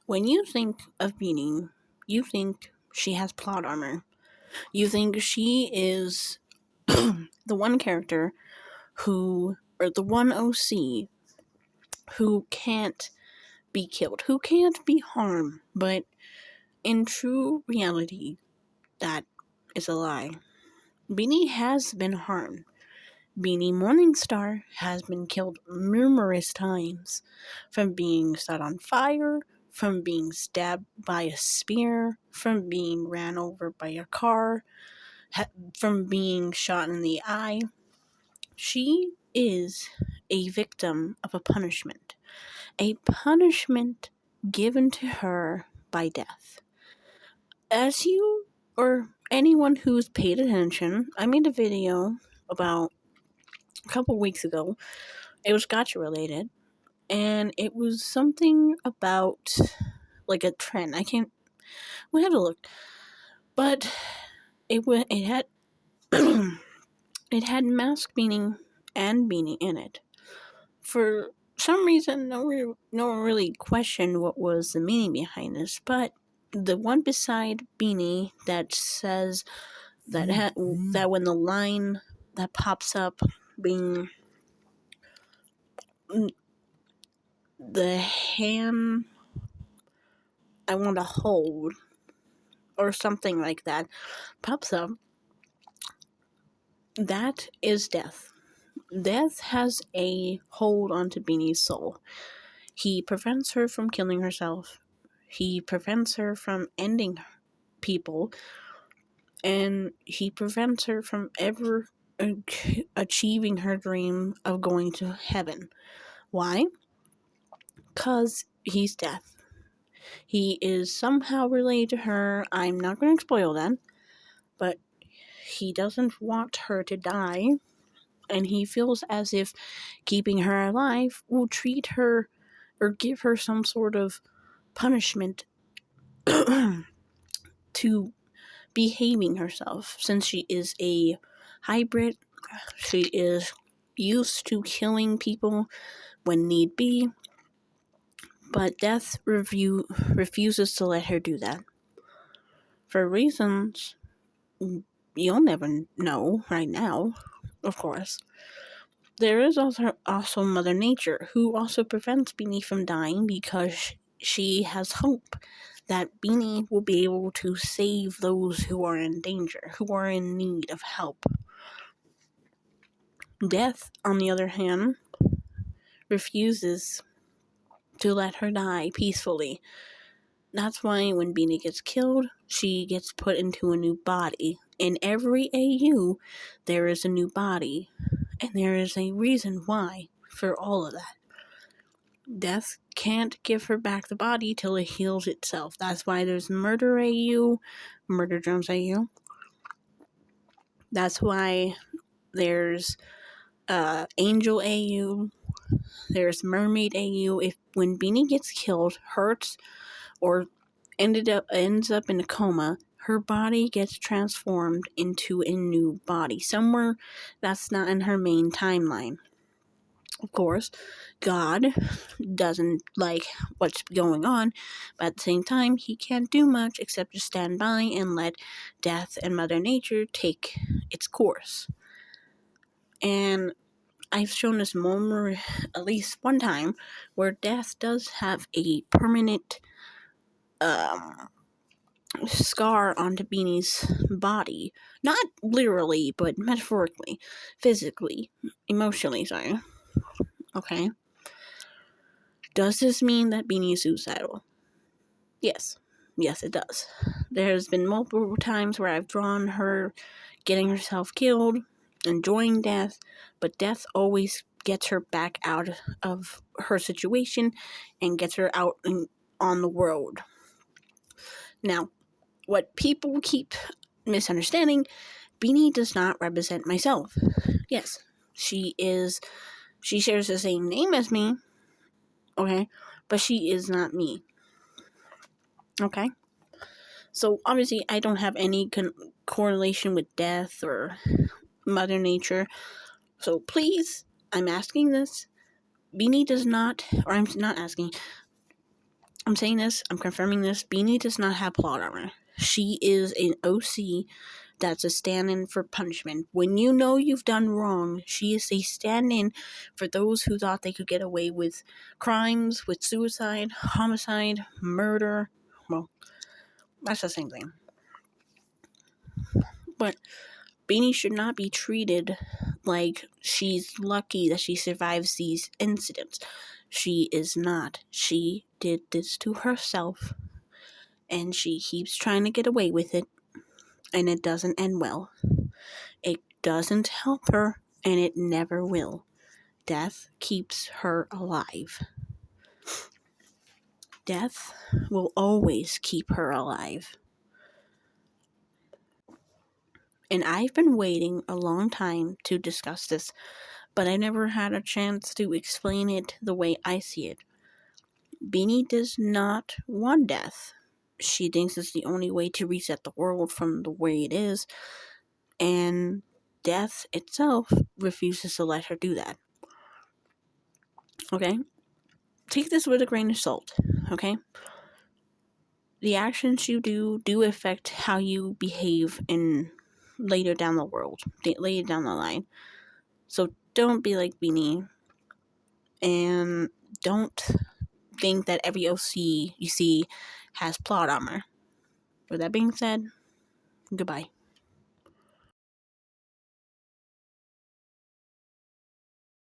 When you think of Beanie, you think she has plot armor. You think she is the one character or the one OC who can't be killed, who can't be harmed. But in true reality, that is a lie. Beanie has been harmed. Beanie Morningstar has been killed numerous times, from being set on fire, from being stabbed by a spear, from being ran over by a car, from being shot in the eye. She is a victim of a punishment given to her by death. As you or anyone who's paid attention, I made a video about a couple weeks ago. It was gotcha related, and it was something about like a trend. We had to look, but it had it had mask Beanie and Beanie in it. For some reason, no one really questioned what was the meaning behind this, but the one beside Beanie that says that when the line that pops up being the hand I want to hold or something like that pops up, that is death. Death has a hold onto Beanie's soul. He prevents her from killing herself. He prevents her from ending people. And he prevents her from ever achieving her dream of going to heaven. Why? Because he's death. He is somehow related to her. I'm not going to spoil that. But he doesn't want her to die. And he feels as if keeping her alive will treat her or give her some sort of punishment to behaving herself, since she is a hybrid. She is used to killing people when need be, but death refuses to let her do that. For reasons you'll never know right now, of course. There is also Mother Nature, who also prevents Beanie from dying because she has hope that Beanie will be able to save those who are in danger, who are in need of help. Death, on the other hand, refuses to let her die peacefully. That's why when Beanie gets killed, she gets put into a new body. In every AU, there is a new body. And there is a reason why for all of that. Death can't give her back the body till it heals itself. That's why there's Murder AU, Murder Drones AU. That's why there's Angel AU, there's Mermaid AU. When Beanie gets killed, hurts, or ends up in a coma, her body gets transformed into a new body, somewhere that's not in her main timeline. Of course, God doesn't like what's going on, but at the same time, he can't do much except just stand by and let death and Mother Nature take its course. And I've shown this moment at least one time where death does have a permanent scar onto Beanie's body. Not literally, but metaphorically, physically, emotionally, sorry. Okay. Does this mean that Beanie is suicidal? Yes. Yes, it does. There's been multiple times where I've drawn her getting herself killed, enjoying death, but death always gets her back out of her situation and gets her out on the road. Now, what people keep misunderstanding, Beanie does not represent myself. Yes, she shares the same name as me, okay, but she is not me. Okay? So, obviously, I don't have any correlation with death or Mother Nature. So, please, I'm asking this. Beanie does not, or I'm not asking, I'm saying this, I'm confirming this, Beanie does not have plot armor. She is an OC that's a stand-in for punishment. When you know you've done wrong, she is a stand-in for those who thought they could get away with crimes, with suicide, homicide, murder. Well, that's the same thing. But Beanie should not be treated like she's lucky that she survives these incidents. She is not. She did this to herself, and she keeps trying to get away with it, and it doesn't end well. It doesn't help her, and it never will. Death keeps her alive. Death will always keep her alive. And I've been waiting a long time to discuss this, but I never had a chance to explain it the way I see it. Beanie does not want death. She thinks it's the only way to reset the world from the way it is, and death itself refuses to let her do that. Okay? Take this with a grain of salt, okay? The actions you do affect how you behave in later down the world, later down the line. So don't be like Beanie, and don't think that every OC you see has plot armor. With that being said, goodbye.